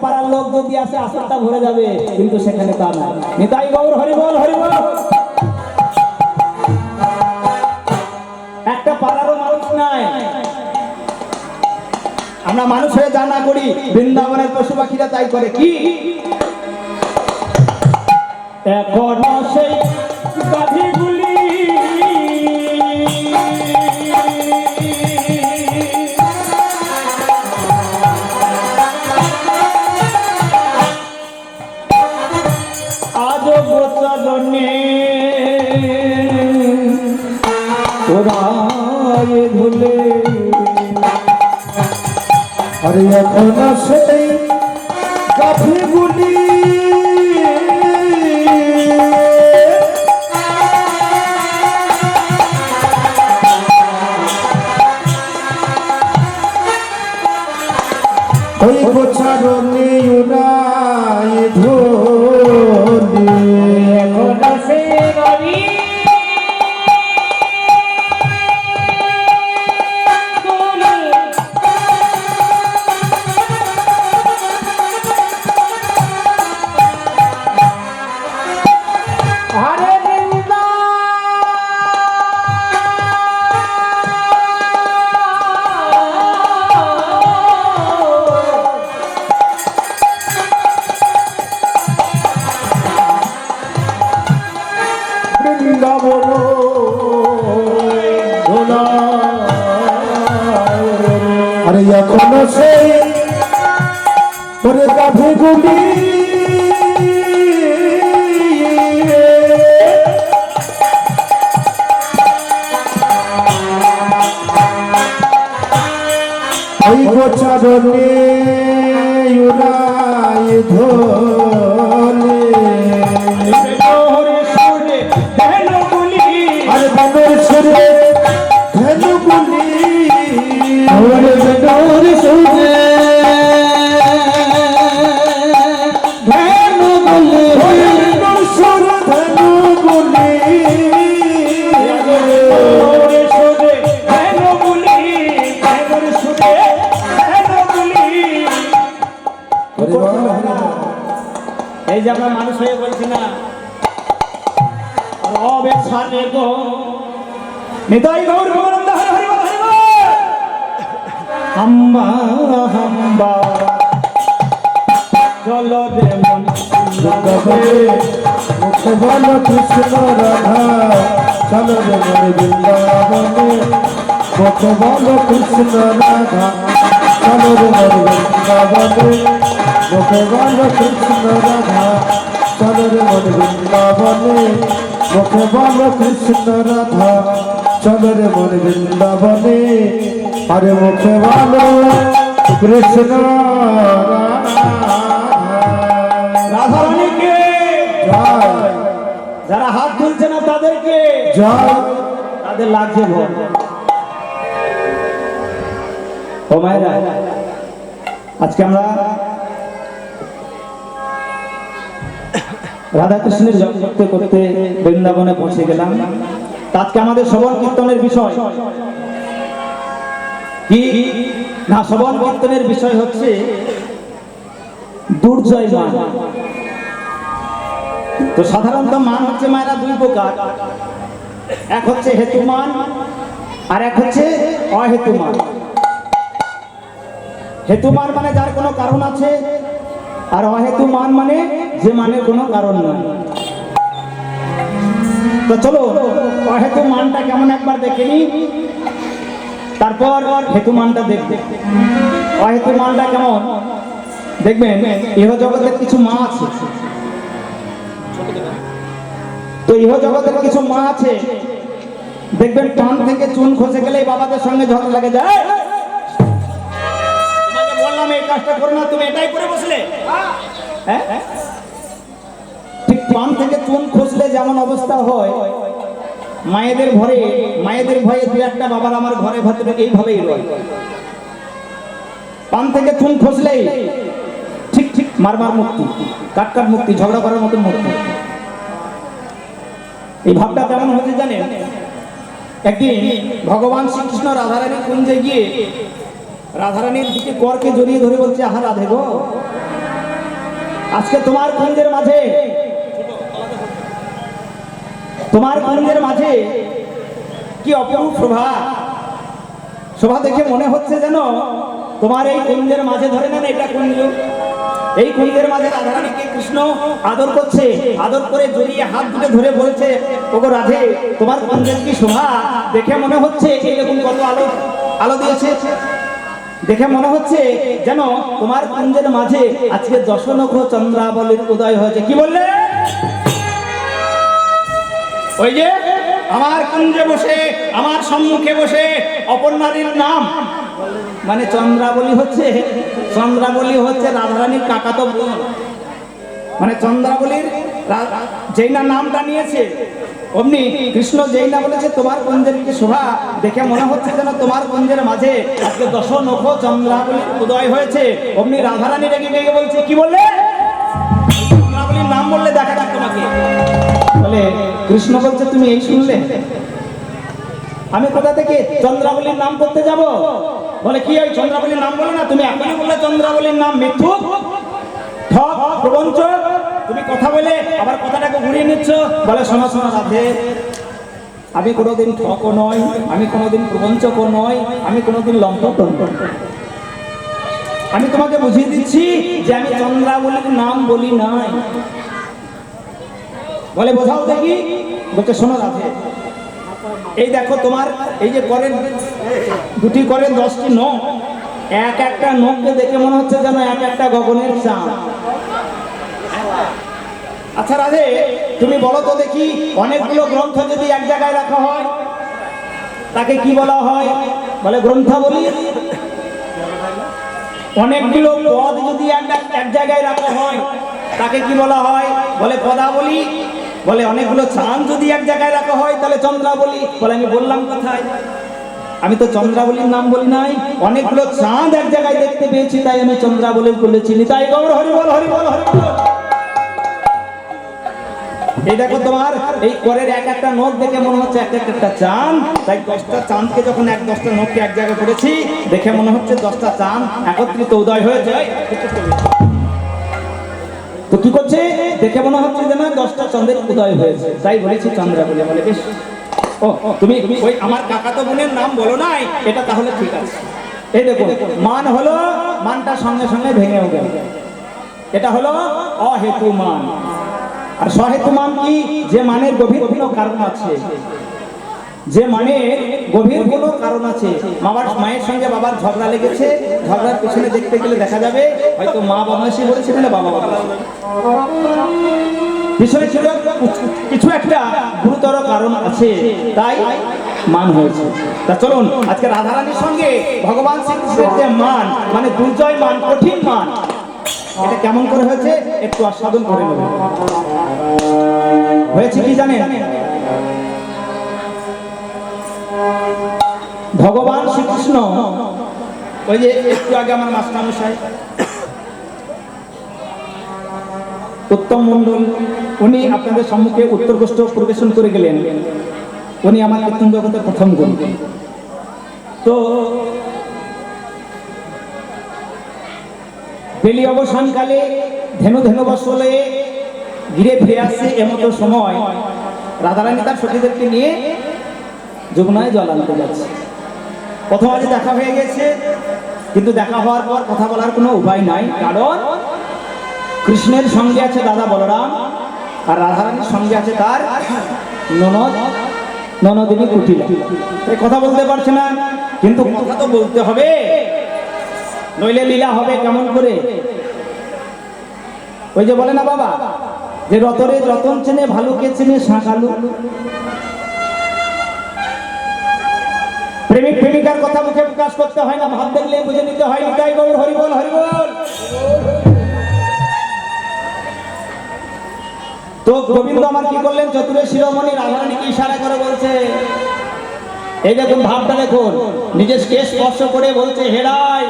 পাড়ার লোক যদি আসে আসরটা ভরে যাবে, কিন্তু সেখানে তা না। নিতাই গৌর হরি বল, হরি বল। একটা পাড়ারও মানুষ নাই। আমরা মানুষ হয়ে জানা করি, বৃন্দাবনের পশু পাখিরা তাই করে কি? এখনো সেই গাভীগুলি আজও প্রচলনে ওরায়ে ধুলে। আরে এখনো সেই গাভীগুলি ওই গোছারণে উড়ায় ধরে। এখনো সেই গাভী আরে এখনো সেই ওরে গাভীগুলি ওই গোছারণে উড়ায় ধরে। আরে বানর সুরে ধেনুগুলি ওরে বানর সুরে ধেনুগুলি ওরে বানর সুরে ধেনুগুলি ওরে সুরে ধেনুগুলি, ওরে সুরে ধেনুগুলি। এই যে আমরা মানুষ হয়ে বলছি না, রবে ছাড়ে গো নিতাই গৌর গোবিন্দ হরি হরি বল, হরি বল। হাম্বা হাম্বা চলো রে মন মুখে বলো কৃষ্ণ রাধা চলো রে মন বৃন্দাবনে। মুখে বলো কৃষ্ণ রাধা চলো রে মন বৃন্দাবনে। মুখে বলো কৃষ্ণ রাধা চলো রে মন বৃন্দাবনে। মুখে বলো কৃষ্ণ রাধা চলো রে মন বৃন্দাবনে। আরে মুখে বলো কৃষ্ণ রাধা রানীকে জয় যারা হাত তুলছে না তাদেরকে জয়। তাদের লাগছে ভোগ। ও মায়েরা, আজকে আমরা রাধা কৃষ্ণের জপ করতে করতে বৃন্দাবনে পৌঁছে গেলাম। আজকে আমাদের শ্রবণ কীর্তনের বিষয় কি না? শ্রবণ কীর্তনের বিষয় হচ্ছে দুর্জয় মান। তো সাধারণত মান হচ্ছে মায়েরা দুই প্রকার, এক হচ্ছে হেতুমান আর এক হচ্ছে অহেতুমান। হেতুমান মানে যার কোনো কারণ আছে, আর অহেতুমান মানে যে মানে কোনো কারণ নয়। তো চলো অহেতু মানটা কেমন একবার দেখে নি, তারপর হেতু মানটা দেখবে। অহেতু মানটা কেমন দেখবেন, ইহ জগতের কিছু মা আছে। তো ইহ জগতের কিছু মা আছে, দেখবেন কান থেকে চুন খসে গেলে বাবাদের সঙ্গে ঝগড়া লাগে যায়। তোমাকে বললাম এই কাজটা করো না, তুমি এটাই করে বসলে। হ্যাঁ, ঠিক কান থেকে চুন খসলে যেমন অবস্থা হয়, মায়েদের ভয়ে দু একটা বাবার আমার ঘরে ভেতরে এইভাবেই রয়। পান থেকে চুন খসলেই ঠিক ঠিক মারমার মুক্তি, কাটকাট মুক্তি, ঝগড়া করার মতো মুক্তি। এই ভাবটা কেমন হচ্ছে জানেন? একদিন ভগবান শ্রীকৃষ্ণ রাধারানীর কুঞ্জে গিয়ে রাধারানীর দিকে করকে জড়িয়ে ধরে বলছে, আহা রাধে গো, আজকে তোমার কুঞ্জের মাঝে কি অপরূপ শোভা দেখে মনে হচ্ছে যেন তোমার এই কুঞ্জের মাঝে, ধরে নেন এটা কুঞ্জ, এই কুঞ্জের মাঝে রাধারানীকে কৃষ্ণ আদর করছে, আদর করে জড়িয়ে হাত দুটো ধরে বলছে, ওগো রাধে, তোমার কুঞ্জের কি শোভা দেখে মনে হচ্ছে এইরকম কত আলো দিয়েছে, দেখে মনে হচ্ছে যেন তোমার কুঞ্জের মাঝে আজকে দশনখ চন্দ্রাবলীর উদয় হয়েছে। কি বললে? ওই যে আমার কুঞ্জে বসে, আমার সম্মুখে বসে অপর নারীর নাম, মানে চন্দ্রাবলী হচ্ছে রাধারানীর কাকাতো বোন, মানে চন্দ্রাবলীর যেই না নামটা নিয়েছে, অমনি কৃষ্ণ যেই না বলেছে তোমার কুঞ্জের কি শোভা দেখে মনে হচ্ছে যেন তোমার কুঞ্জের মাঝে আজকে দশনখ চন্দ্রাবলীর উদয় হয়েছে। অমনি রাধারানী রেগে বলছে, কি বললে? চন্দ্রাবলীর নাম বললে দেখা যাক তোমাকে। বলে কৃষ্ণ বলছে, তুমি এই শুনলে? আমি কোথা থেকে চন্দ্রাবলীর নাম করতে যাব? বলে কি ওই চন্দ্রাবলীর নাম বলে না, তুমি এখনই বললে চন্দ্রাবলীর নাম, মিথ্যুক, ঠক, প্রবঞ্চক, তুমি কথা বলে আবার কথাটাকে ঘুরিয়ে নিচ্ছ। বলে শোনো রাধে, আমি কোনোদিন ঠকও নয়, আমি কোনোদিন প্রবঞ্চকও নয়, আমি কোনোদিন লম্পটও নয়। আমি তোমাকে বুঝিয়ে দিচ্ছি যে আমি চন্দ্রাবলীর নাম বলি নাই। বলে বোঝাও দেখি। বলছে শোনো রাধে, এই দেখো তোমার এই যে করেন দুটি করেন 10টি নখ, এক একটা নখকে দেখে মনে হচ্ছে যেন এক একটা গগনের চাঁদ। আচ্ছা রাধে, তুমি বলো তো দেখি, অনেকগুলো গ্রন্থ যদি এক জায়গায় রাখা হয় তাকে কি বলা হয়? বলে গ্রন্থাবলী। অনেকগুলো পদ যদি এক জায়গায় রাখা হয় তাকে কি বলা হয়? বলে পদাবলী। বলে অনেকগুলো চাঁদ যদি এক জায়গায় রাখা হয় তাহলে চন্দ্রাবলী। বলে আমি বললাম কোথায়? আমি তো চন্দ্রাবলীর নাম বলি নাই, অনেকগুলো চাঁদ এক জায়গায় দেখতে পেয়েছি তাই আমি চন্দ্রাবলীর বলেছি। তাই গৌর হরিবল হরিবল হরিবল। এই দেখো তোমার এই করের এক একটা নখ দেখে মনে হচ্ছে এক একটা চাঁদ, তাই 10টা চাঁদকে যখন 10টা নখকে এক জায়গায় করেছি দেখে মনে হচ্ছে 10টা চাঁদ একত্রিত উদয় হয়ে যায়। তো কি করছে? দেখে মনে হচ্ছে যেন 10টা চাঁদের উদয় হয়েছে, তাই বলেছি চন্দ্রাবলী। বলে বেশ, ও তুমি ওই আমার কাকাতো বোনের নাম বলো নাই, এটা তাহলে ঠিক আছে। এই দেখো মান হলো, মানটা সঙ্গে সঙ্গে ভেঙে গেল। এটা হলো অহেতু মান। আর সহেতু মান কি? যে মানের গভীর কোনো কারণ আছে, যে মানের গভীর কোনো কারণ আছে। মায়ের সঙ্গে বাবার ঝগড়া লেগেছে, ঝগড়ার পিছনে দেখতে গেলে দেখা যাবে হয়তো মা বদমাশি করেছে বলে বাবা পিছনে ছিল কিছু একটা গুরুতর কারণ আছে, তাই মান হয়েছে। তা চলুন আজকে রাধারানীর সঙ্গে ভগবান শ্রীকৃষ্ণের যে মান, মানে দুর্জয় মান, কঠিন মান, এটা কেমন করে হয়েছে একটু আস্বাদন করে নেব। হয়েছে কি জানেন? ভগবান শ্রীকৃষ্ণ, ওই যে একটু আগে আমার মাস্টারমশাই উত্তম মণ্ডল, উনি আপনাদের সম্মুখে উত্তরগোষ্ঠ পরিবেশন করে গেলেন। উনি আমার কীর্তন জগতের প্রথম গুরু। তো বেলি অবসানকালে ধেনু বসলে ঘিরে ফিরে আসছে এমতো সময় রাধারানী তার সখীদেরকে নিয়ে যমুনায় জল আনতে যাচ্ছে। প্রথম আজ দেখা হয়ে গেছে, কিন্তু দেখা হওয়ার পর কথা বলার কোনো উপায় নাই, কারণ কৃষ্ণের সঙ্গে আছে দাদা বলরাম, আর রাধারানীর সঙ্গে আছে তার ননদিনী কুটিলা। কথা বলতে পারছে না, কিন্তু কথা তো বলতে হবে, নইলে লীলা হবে কেমন করে? ওই যে বলে না বাবা, যে রতরে রতন চেনে ভালুকে চেনে শাঁখালু। প্রেমিক প্রেমিকার কথা মুখে প্রকাশ করতে হয় না, ভাব দেখলে বুঝে নিতে হয়। নিতাই গৌর হরিবল হরিবল। তো গোবিন্দ আমার কি করলেন? চতুরের শিরোমণি রাধারানীকে ইশারা করে বলছে, এই দেখুন ভাবটা দেখুন, নিজের কেশ স্পর্শ করে বলছে, হেরাই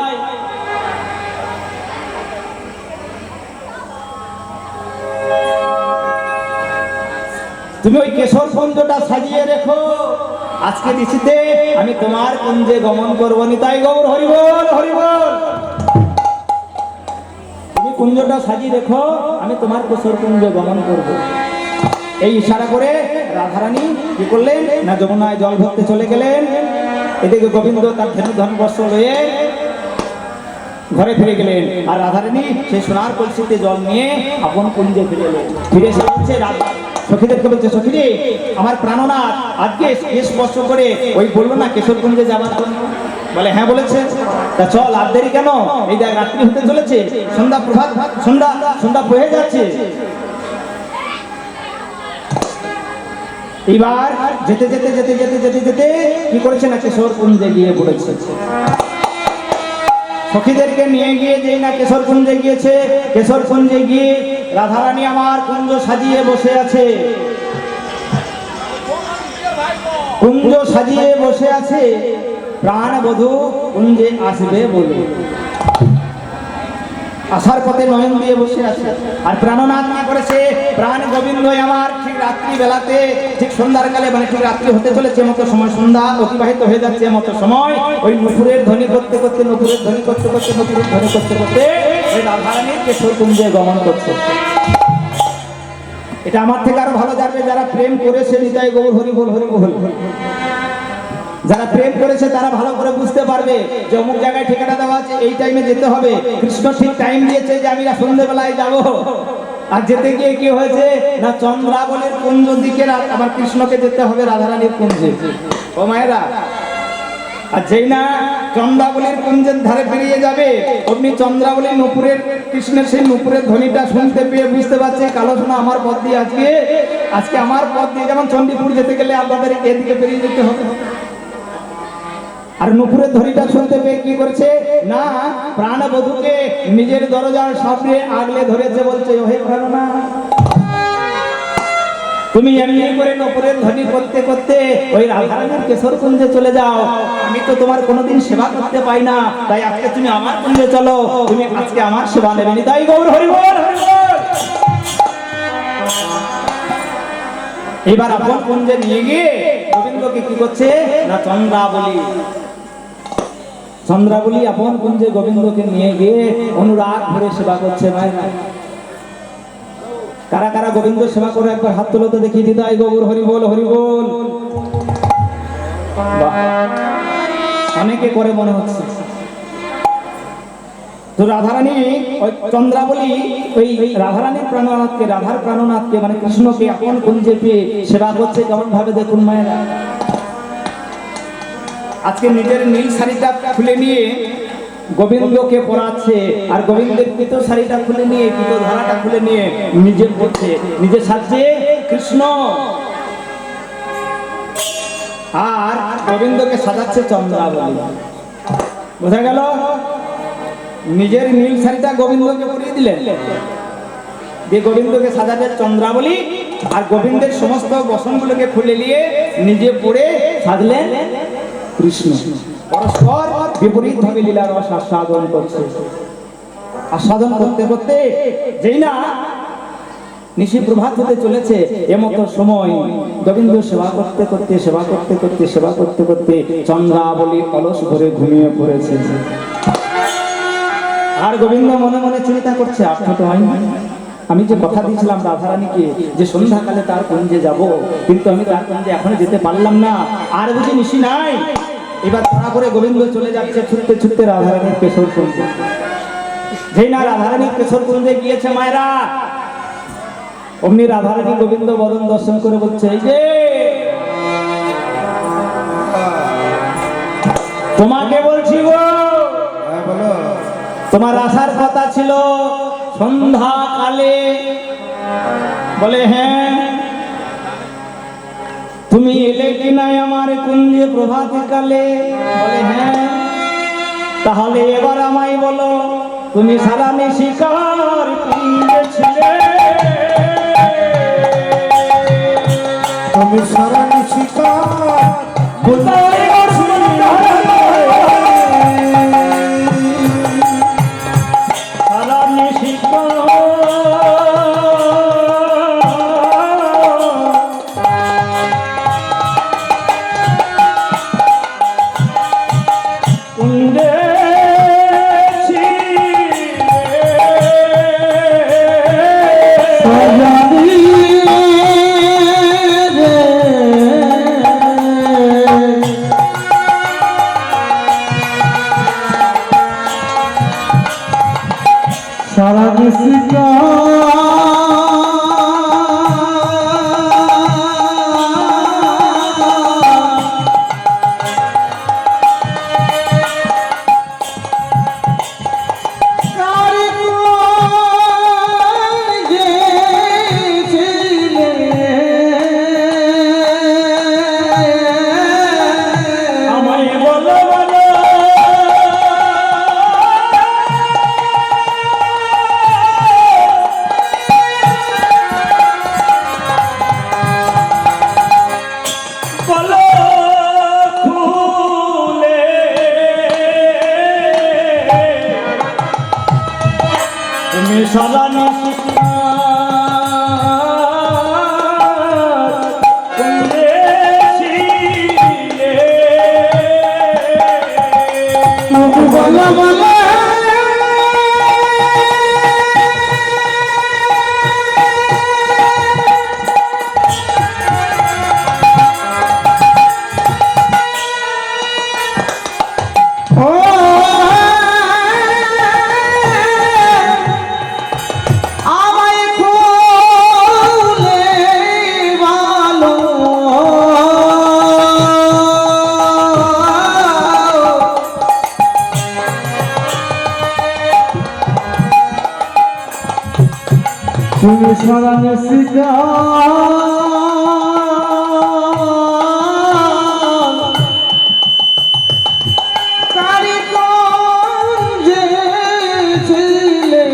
তুমি ওই কেশর কুঞ্জটা সাজিয়ে রেখো, আজকে দিছিতে আমি তোমার কুঞ্জে গমন করবো। নিতাই গৌর হরিবল হরিবল। তুমি কুঞ্জটা সাজিয়ে রেখো, আমি তোমার কেশর কুঞ্জে গমন করব। এই ইশারা করে রাধারানী কি করলেন না যমুনায় জল ভরতে চলে গেলেন। এদিকে গোবিন্দ তার ধেনু ধন বস্ত্র লয়ে ঘরে ফিরে গেলেন, আর রাধারানী সেই সোনার কলসিতে জল নিয়ে আপন কুঞ্জে ফিরে এলেন। ফিরে এসে বলছে সখীদেরকে বলছে, সখীরে আমার প্রাণনাথ আজকে স্পর্শ করে ওই বললো না কেশর কুঞ্জে যাবার জন্য? বলে হ্যাঁ বলেছে। তা চল, আর দেরি কেন? এই দেখ রাত্রি হতে চলেছে, সন্ধ্যা প্রভাত সন্ধ্যা বয়ে যাচ্ছে। এবার যেতে যেতে যেতে যেতে যেতে যেতে কি করেছে না কেশর কুঞ্জে গিয়ে পড়েছে। সখীদেরকে নিয়ে গিয়ে যেই না কেশর কুঞ্জে গিয়েছে, কেশর কুঞ্জে গিয়ে রাধারানী আমার কুঞ্জ সাজিয়ে বসে আছে, কুঞ্জ সাজিয়ে বসে আছে। প্রাণ বধূ কুঞ্জে আসবে বলে আসার পথে নয়ন দিয়ে বসে আছে। আর প্রাণনাথ কি করেছে? প্রাণ গোবিন্দ আমার ঠিক রাত্রি বেলাতে, ঠিক সন্ধ্যার কালে, মানে ঠিক রাত্রি হতে চলেছে মতো সময়, সন্ধ্যা অতিবাহিত হয়ে যাচ্ছে মতো সময়, ওই নুপুরের ধ্বনি করতে করতে, নুপুরের ধ্বনি করতে করতে, নুপুরের ধ্বনি করতে করতে ওই রাধারানীর কেশর কুঞ্জে গমন করছে। এটা আমার থেকে আরো ভালো জানবে যারা প্রেম করেছে। নিতাই গৌর হরি বল, হরি বল। যারা প্রেম করেছে তারা ভালো করে বুঝতে পারবে যে অমুক জায়গায় ঠিকানা দেওয়া আছে, এই টাইমে যেতে হবে। কৃষ্ণ ঠিক টাইম দিয়েছে যে আমি সন্ধ্যেবেলায় যাব। আর যেতে গিয়ে কি হয়েছে না চন্দ্রাবলীর কুঞ্জ দিকে আবার কৃষ্ণকে যেতে হবে রাধারানীর কুঞ্জে। ও মায়েরা, আর যেই না চন্দ্রাবলীর কুঞ্জের ধারে পেরিয়ে যাবে, অমনি চন্দ্রাবলী নুপুরের কৃষ্ণের সেই নুপুরের ধ্বনিটা শুনতে পেয়ে বুঝতে পারছে কালো সোনা আমার পথ দিয়ে আজকে আমার পথ দিয়ে, যেমন চণ্ডীপুর যেতে গেলে আপনাদের এদিকে পেরিয়ে যেতে হবে। আর নুপুরের ধ্বনিটা শুনতে পেয়ে কি করছে না প্রাণবধূকে নিজের দরজার সামনে আগলে ধরেছে, বলছে ওহে প্রাণনা, তুমি এমনি করে নুপুরের ধ্বনি করতে করতে ওই রাধারানীর কেশর কুঞ্জে চলে যাও। আমি তো তোমার কোনোদিন সেবা করতে পাই না, তাই আজকে তুমি আমার কুঞ্জে চলো, তুমি আজকে আমার সেবা নেবে। তাই গৌর হরি বল, হরি বল। এবার আপন কুঞ্জে নিয়ে গিয়ে গোবিন্দকে কি করছে না চন্দ্রাবলী আপন কুঞ্জে গোবিন্দকে নিয়ে গিয়ে অনুরাগ ভরে সেবা করছে। মায়েরা, কারা কারা গোবিন্দ সেবা করে একবার হাত তুলো তো দেখি। দিদাই গৌর হরি বল, হরি বল। অনেকে করে মনে হচ্ছে। তো রাধারানী ওই চন্দ্রাবলী ওই রাধারানীর প্রাণনাথকে, রাধার প্রাণনাথকে মানে কৃষ্ণকে আপন কুঞ্জে পেয়ে সেবা করছে কেমন ভাবে দেখুন মায়েরা। আজকে নিজের নীল শাড়িটা খুলে নিয়ে গোবিন্দকে পরাচ্ছে, আর গোবিন্দের পিত শাড়িটা খুলে নিয়ে, পিত ধারাটা খুলে নিয়ে নিজে পড়ছে, নিজে সাজছে কৃষ্ণ, আর গোবিন্দকে সাজাচ্ছে চন্দ্রাবলী। বোঝা গেল? নিজের নীল শাড়িটা গোবিন্দকে পরিয়ে দিলেন, দিয়ে গোবিন্দকে সাজালেন চন্দ্রাবলী, আর গোবিন্দের সমস্ত বসনগুলোকে খুলে নিয়ে নিজে পরে সাজলেন কৃষ্ণ। পরস্পর বিপরীত ভাবে লীলার রস আস্বাদন করছে। আস্বাদন করতে করতে যেই না নিশি প্রভাত হতে চলেছে, এমতো সময় গোবিন্দ সেবা করতে করতে সেবা করতে করতে সেবা করতে করতে চন্দ্রাবলী অলস ভরে ঘুমিয়ে পড়েছে। আর গোবিন্দ মনে মনে চিন্তা করছে, আমি যে কথা দিয়েছিলাম রাধারানীকে যে সন্ধ্যাকালে তার কুঞ্জে যাব, কিন্তু আমি তার কুঞ্জে এখনো যেতে পারলাম না। আর বুঝি নিশি নাই। এবার তাড়া করে গোবিন্দ চলে যাচ্ছে ছুটতে ছুটতে রাধারানীর কেশর কুঞ্জে। যেই না রাধারানীর কেশর কুঞ্জে গিয়েছে মায়েরা, অমনি রাধারানী গোবিন্দ বদন দর্শন করে বলছে, এই যে তোমাকে বলছি গো, তোমার আসার কথা ছিল সন্ধ্যাকালে। বলে হ্যাঁ। তুমি এলে কি নাই আমার কুঞ্জে প্রভাতকালে? বলে হ্যাঁ। তাহলে এবার আমায় বলো, তুমি সারা নিশিকার কুঞ্জে ছিলে? তুমি সারা নিশিকার নিশিকা সদা নিশিকা তুমি সারা নিশিকা কারিগঞ্জে ছিলে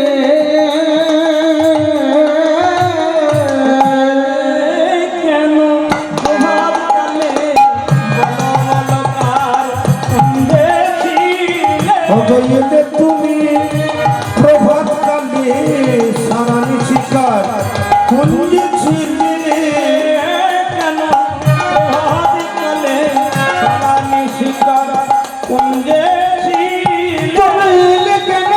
কেন তোমার কালে অবৈতে তুমি প্রভাত কালে সারা নিশিকার কুঞ্জে ছিলে কেন প্রভাত কালে সারা নিশিকার কুঞ্জে ছিলে কেন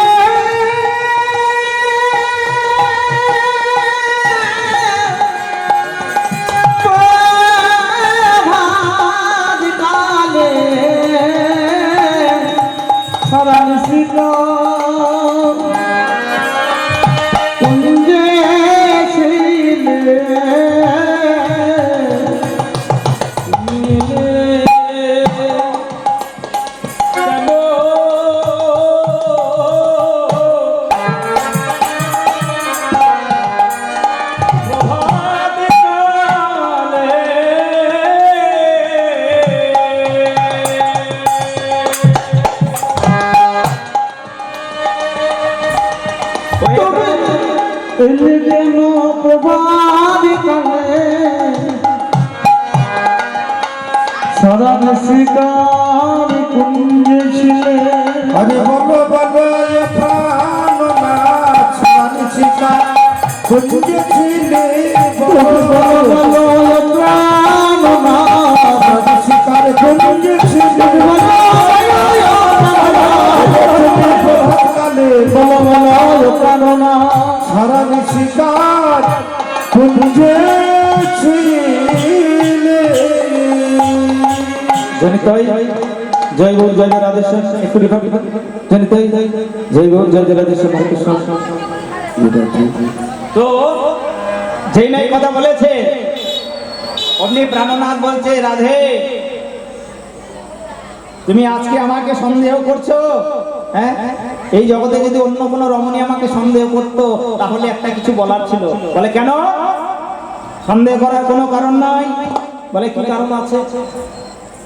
প্রভাত কালে সারা নিশিকার সারা নিশিকার কুঞ্জে ছিলে আরে বলো বলো প্রাণনাথ সারা নিশিকার কুঞ্জে ছিলে বলো বলো প্রাণনাথ সারা নিশিকার কুঞ্জে ছিলে বলো বলো প্রাণনাথ সারা নিশিকার কুঞ্জে ছিলে জনিতাই জয় গৌর জয় রাধেশ্বর একটু রিভাব জনিতাই জয় গৌর জয় রাধেশ্বর মহাকৃষ্ণ। তো যেই নাই কথা বলেছে অমনি প্রাণনাথ বলছে রাধে তুমি আজকে আমাকে সন্দেহ করছো হ্যাঁ এই জগতে যদি অন্য কোনো রমণী আমাকে সন্দেহ করতো তাহলে একটা কিছু বলার ছিল বলে কেন সন্দেহ করার কোনো কারণ নাই বলে কি কারণ আছে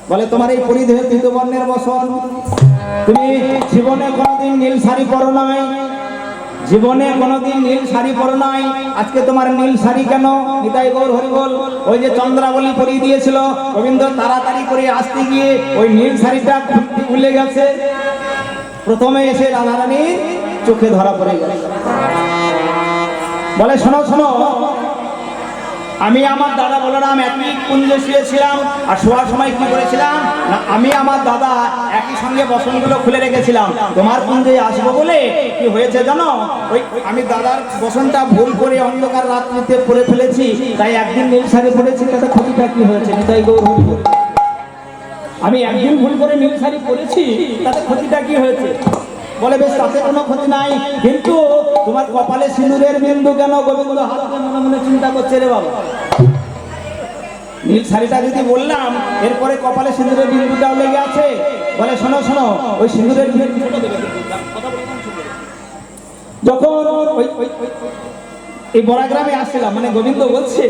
বলে তোমার এই পরিধেয় তৃতীয়বর্ণের বসন তুমি জীবনে কোনোদিন নীল শাড়ি পরো নাই জীবনে কোনোদিন নীল শাড়ি পরো নাই আজকে তোমার নীল শাড়ি কেন নিতাই গৌর হরিবল ওই যে চন্দ্রাবলী পরিয়ে দিয়েছিল রবীন্দ্র তাড়াতাড়ি করে আসতে গিয়ে ওই নীল শাড়িটা খুলে গেছে প্রথমে এসে রাধারানীর চোখে ধরা পড়ে গেছে বলে শোনো শোনো আমি আমার দাদা বলরাম একই কুঞ্জে শুয়েছিলাম আর শোয়ার সময় কি করেছিলাম না আমি আমার দাদা একই সঙ্গে বসনগুলো খুলে রেখেছিলাম তোমার কুঞ্জে আসবো বলে কি হয়েছে জানো ওই আমি দাদার বসনটা ভুল করে অন্ধকার রাত্রিতে পরে ফেলেছি তাই একদিন নীল শাড়ি পরেছি তাতে ক্ষতিটা কি হয়েছে নিতাই গৌর হরিবল আমি একদিন ভুল করে নীল শাড়ি পরেছি তাতে ক্ষতিটা কি হয়েছে বলে বেশ তাতে কোনো ক্ষতি নাই, কিন্তু তোমার কপালে সিঁদুরের বিন্দু কেন? গোবিন্দ হাতে মনে মনে চিন্তা করছে, রে বাবা নীল শাড়িটা যদি বললাম, এরপরে কপালে সিঁদুরের বিন্দুটাও লেগে আছে। বলে শোনো শোনো, ওই সিঁদুরের বিন্দু যখন এই বড়া গ্রামে আসছিলাম, মানে গোবিন্দ বলছে,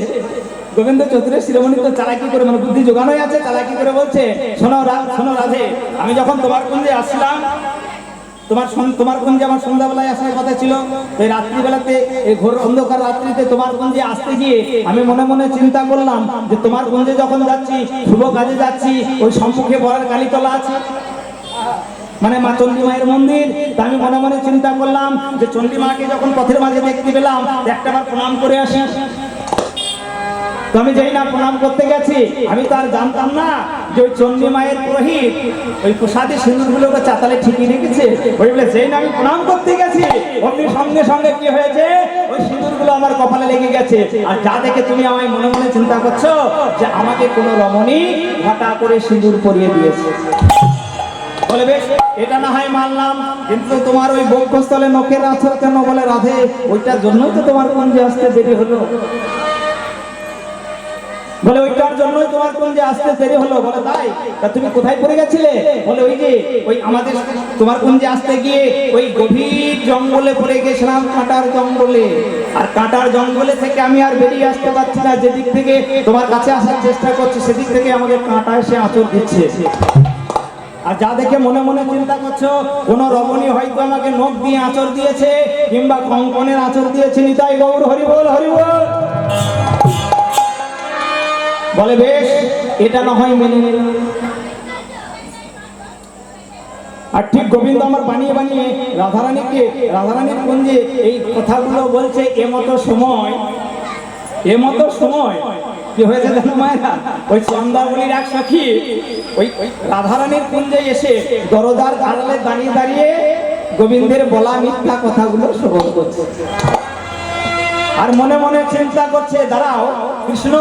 গোবিন্দ চতুরের শিরোমণি তো চালাকি করে, মানে বুদ্ধি জোগানোই আছে, চালাকি করে বলছে, শোনো শোনো রাধে, আমি যখন তোমার কুঞ্জে আসছিলাম, তোমার কুঞ্জে আমার সন্ধ্যাবেলায় আসার কথা ছিল, এই রাত্রিবেলাতে, এই ঘোর অন্ধকার রাত্রিতে তোমার কুঞ্জে আসতে গিয়ে আমি মনে মনে চিন্তা করলাম যে তোমার কুঞ্জে যখন যাচ্ছি, শুভ কাজে যাচ্ছি, ওই সম্মুখে বড়ার কালীতলা আছে, মানে মা চণ্ডী মায়ের মন্দির। তা আমি মনে মনে চিন্তা করলাম যে চণ্ডী মাকে যখন পথের মাঝে দেখতে পেলাম, একটাবার প্রণাম করে আসি। তো আমি যেই না প্রণাম করতে গেছি, আমি তো আর জানতাম না যে ওই চণ্ডী মায়ের পুরোহিত ওই প্রসাদী সিঁদুরগুলোকে চাতালে ঠিকই রেখেছে। ওই বলে যেই না আমি প্রণাম করতে গেছি, অমনি সঙ্গে সঙ্গে কি হয়েছে, ওই সিঁদুরগুলো আমার কপালে লেগে গেছে। আর যা দেখে তুমি আমায় মনে মনে চিন্তা করছো যে আমাকে কোনো রমণী ঘটা করে সিঁদুর পরিয়ে দিয়েছে। বলে বেশ, এটা না হয় মানলাম, কিন্তু তোমার ওই বক্ষস্থলে নখের আছর কেন? বলে রাধে, ওইটার জন্যই তো তোমার কুঞ্জে আসতে দেরি হলো। বলে ওইটার জন্যই তোমার কুঞ্জে আসতে দেরি হলো। বলে তাই? তা তুমি কোথায় পড়ে গেছিলে? বলে ওই যে ওই আমাদের তোমার কুঞ্জে আসতে গিয়ে ওই গভীর জঙ্গলে পড়ে গেছিলাম, কাঁটার জঙ্গলে। আর কাঁটার জঙ্গলে থেকে আমি আর বেরিয়ে আসতে পারছি না, যেদিক থেকে তোমার কাছে আসার চেষ্টা করছি সেদিক থেকে আমাকে কাঁটা এসে আঁচড় দিচ্ছে। আর যা দেখে মনে মনে চিন্তা করছো কোন রমণী হয়তো আমাকে নখ দিয়ে আঁচড় দিয়েছে, কিংবা কঙ্কনের আঁচড় দিয়েছে। নিতাই গৌর হরিবল হরিবল। বলে বেশ, এটা না হয় মেনে নিলাম। আর ঠিক গোবিন্দ আমার বানিয়ে বানিয়ে রাধারানীর কুঞ্জে এই কথাগুলো বলছে। এমতো সময় কি হয়েছে জানো মায়েরা, ওই চন্দ্রাবলীর এক সখী ওই রাধারানীর কুঞ্জে এসে দরজার আড়ালে দাঁড়িয়ে দাঁড়িয়ে গোবিন্দের বলা মিথ্যা কথাগুলো শ্রবণ করছে। আর মনে মনে চিন্তা করছে, দাঁড়াও কৃষ্ণ,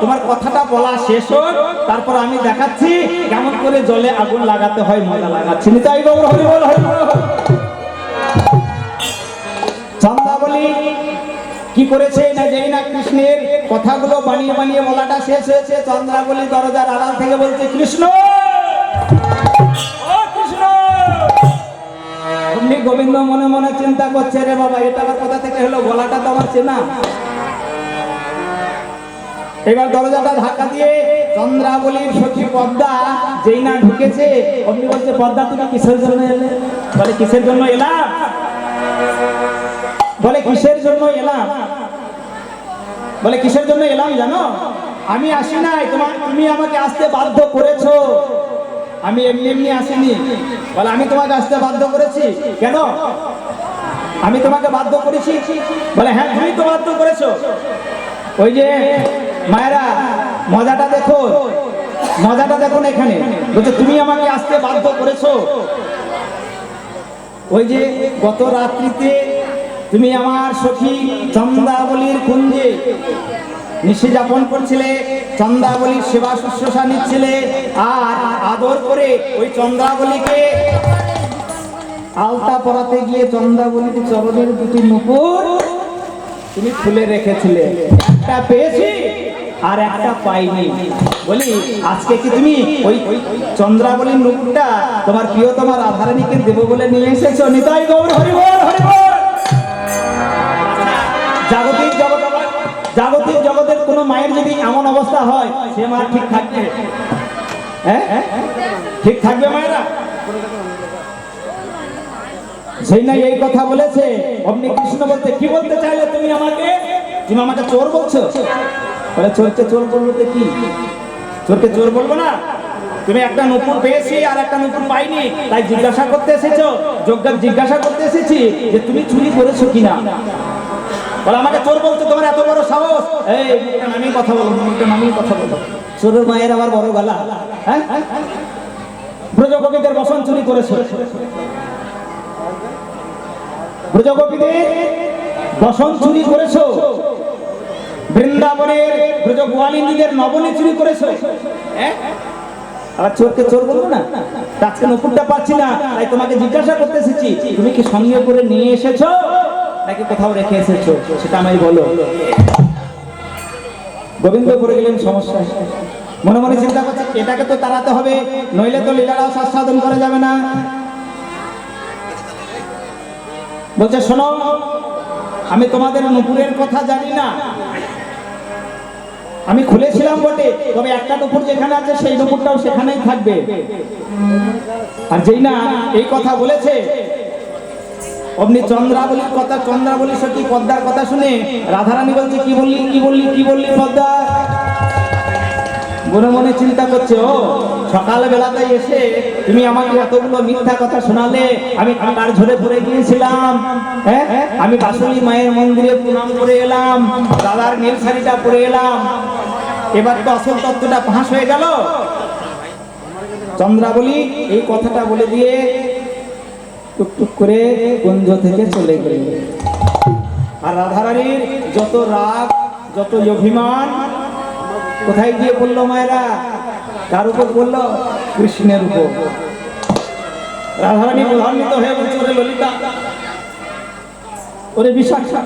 তোমার কথাটা বলা শেষ হোক, তারপর আমি দেখাচ্ছি কেমন করে জলে আগুন লাগাতে হয়, মজা লাগাচ্ছি। নিতাই গৌর হরিবল হরিবল। চন্দ্রাবলী কি করেছে না, যেই না কৃষ্ণের কথাগুলো বানিয়ে বানিয়ে বলাটা শেষ হয়েছে, চন্দ্রাবলী দরজার আড়াল থেকে বলছে, কৃষ্ণ ও কৃষ্ণ। অমনি গোবিন্দ মনে মনে চিন্তা করছে, রে বাবা, এটা কোথা থেকে হলো, গলাটা তো আমার চেনা। এবার দরজাটা ধাক্কা দিয়ে চন্দ্রাবলীর সখী পদ্মা যেই না ঢুকেছে, অমনি বলছে, পদ্মা তুমি কিসের জন্য এলে? বলে কিসের জন্য এলাম? বলে কিসের জন্য এলাম? বলে কিসের জন্য এলাম জানো? আমি আসি নাই, তুমি আমাকে আসতে বাধ্য করেছো, আমি এমনি এমনি আসিনি। বলে আমি তোমাকে আসতে বাধ্য করেছি কেন? আমি তোমাকে বাধ্য করেছি? বলে হ্যাঁ, তুমি তো বাধ্য করেছো। ওই যে মায়েরা মজাটা দেখুন এখানে। বলছে তুমি আমাকে আসতে বাধ্য করেছো। ওই যে গত রাত্রিতে তুমি আমার সখী চন্দ্রাবলীর কুঞ্জে নিশি যাপন করছিলে, চন্দ্রাবলীর সেবা শুশ্রূষা নিচ্ছিলে, আর আদর করে ওই চন্দ্রাবলীকে আলতা পরাতে গিয়ে চন্দ্রাবলীর চরণের দুটি নুপুর তুমি খুলে রেখেছিলে। একটা পেয়েছি আর একটা পাইনি। বলি আজকে কি তুমি ওই চন্দ্রাবলীর নুপুরটা তোমার প্রিয়তমা রাধারানীকে দেবো বলে নিয়ে এসেছো? নিতাই গৌর হরিবল হরিবল। জাগতিক জগতের কোন মায়ের যদি এমন অবস্থা হয়, সে মা ঠিক থাকবে? হ্যাঁ, ঠিক থাকবে মায়েরা? সেই না এই কথা বলেছে। অমনি কৃষ্ণ বলতে, কি বলতে চাইলে তুমি আমাকে চোর বলছো? বলে চোরকে চোর বলবো তো কি? চোরকে চোর বলবো না? তুমি একটা নুপুর পেয়েছি আর একটা নুপুর পাইনি, তাই জিজ্ঞাসা করতে এসেছো? জিজ্ঞাসা করতে এসেছি যে তুমি চুরি করেছো কিনা। বলে আমাকে চোর বলছো, তোমার এত বড় সাহস? এই মুখটা নামিয়ে কথা বলো। চোরের মায়ের আবার বড় গলা। হ্যাঁ, ব্রজগোপীদের বসন চুরি করেছো। ব্রজগোপীদের বসন চুরি করেছো, বৃন্দাবনের ব্রজ গোয়ালিনীদের নবনী চুরি করেছো। আর চোরকে চোর বলবো না? তা আজকে নুপুরটা পাচ্ছি না, তাই তোমাকে জিজ্ঞাসা করতে এসেছি, তুমি কি সঙ্গে করে নিয়ে এসেছো নাকি কোথাও রেখে এসেছো, সেটা আমায় বলো। গোবিন্দ পড়ে গেলেন সমস্যা, মনে মনে চিন্তা করছে এটাকে তো তাড়াতে হবে, নইলে তো লীলারাস আস্বাদন করা যাবে না। বলছে শোনো, আমি তোমাদের নুপুরের কথা জানি না, আমি খুলেছিলাম বটে, তবে একটা নুপুর যেখানে আছে সেই নুপুরটাও সেখানেই থাকবে। আর যেই না এই কথা বলেছে, অমনি চন্দ্রাবলীর কথা, চন্দ্রাবলী সত্যি পদ্মার কথা শুনে রাধারানী বলছে কি বললি কি বললি কি বললি পদ্মা? মনে মনে চিন্তা করছে, ও সকাল বেলাতে এসে তুমি আমাকে এতগুলো মিথ্যা কথা শোনালে, আমি কার ঝরে পড়ে গিয়েছিলাম, হ্যাঁ আমি বাসুলি মায়ের মন্দিরে প্রণাম করে এলাম, দাদার নীল শাড়িটা পরে এলাম, এবার তো আসল তত্ত্বটা ফাঁস হয়ে গেল। চন্দ্রাবলী এই কথাটা বলে দিয়ে টুকটুক করে কুঞ্জ থেকে চলে গেল। আর রাধারানীর যত রাগ, যত অভিমান কোথায় গিয়ে বললো মায়েরা? কার উপর বললো? কৃষ্ণের উপর। রাধারানী প্রধান্বিত হয়ে বলছে, ওরে ললিতা, ওরে বিশাখা,